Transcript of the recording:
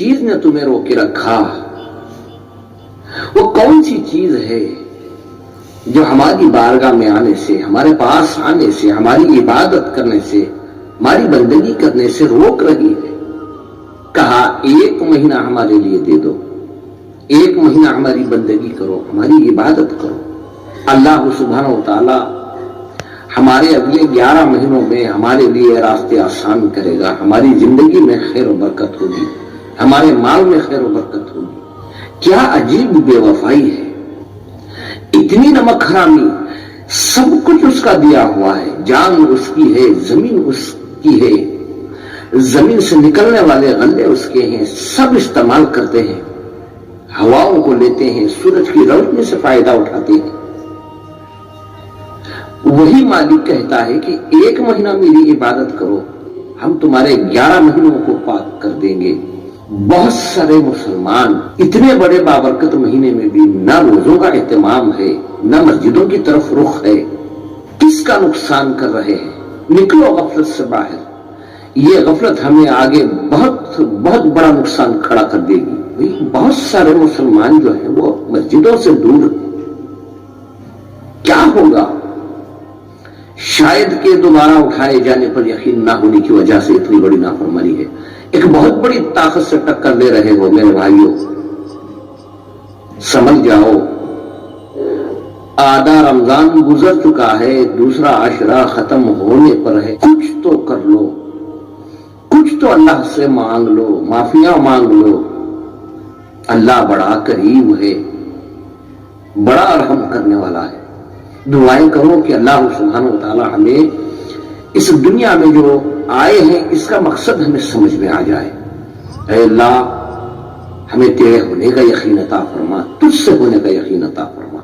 چیز نے تمہیں روکے رکھا وہ کون سی چیز ہے جو ہماری بارگاہ میں آنے سے، ہمارے پاس آنے سے، ہماری عبادت کرنے سے، ہماری بندگی کرنے سے روک رہی ہے؟ کہا 1 مہینہ ہمارے لیے دے دو، 1 مہینہ ہماری بندگی کرو، ہماری عبادت کرو۔ اللہ سبحانہ و تعالی ہمارے اگلے 11 مہینوں میں ہمارے لیے راستے آسان کرے گا، ہماری زندگی میں خیر و برکت ہوگی، ہمارے مال میں خیر و برکت ہوگی۔ کیا عجیب بے وفائی ہے، اتنی نمک حرامی، سب کچھ اس کا دیا ہوا ہے، جان اس کی ہے، زمین اس کی ہے، زمین سے نکلنے والے غلے اس کے ہیں، سب استعمال کرتے ہیں، ہواؤں کو لیتے ہیں، سورج کی روشنی سے فائدہ اٹھاتے ہیں۔ وہی مالک کہتا ہے کہ 1 مہینہ میری عبادت کرو، ہم تمہارے 11 مہینوں کو پاک کر دیں گے۔ بہت سارے مسلمان اتنے بڑے بابرکت مہینے میں بھی نہ روزوں کا اہتمام ہے، نہ مسجدوں کی طرف رخ ہے، کس کا نقصان کر رہے ہیں؟ نکلو غفلت سے باہر، یہ غفلت ہمیں آگے بہت بہت بڑا نقصان کھڑا کر دے گی۔ بہت سارے مسلمان جو ہیں وہ مسجدوں سے دور ہیں، کیا ہوگا؟ شاید کہ دوبارہ اٹھائے جانے پر یقین نہ ہونے کی وجہ سے اتنی بڑی نافرمانی ہے۔ ایک بہت بڑی طاقت سے ٹکر لے رہے ہو میرے بھائیوں، سمجھ جاؤ آدھا رمضان گزر چکا ہے، دوسرا عشرہ ختم ہونے پر ہے، کچھ تو کر لو، کچھ تو اللہ سے مانگ لو، معافیاں مانگ لو۔ اللہ بڑا کریم ہے، بڑا رحم کرنے والا ہے۔ دعائیں کرو کہ اللہ سبحانہ و تعالی ہمیں اس دنیا میں جو آئے ہیں اس کا مقصد ہمیں سمجھ میں آ جائے۔ اے اللہ ہمیں تیرے ہونے کا یقین عطا فرما، تجھ سے ہونے کا یقین عطا فرما۔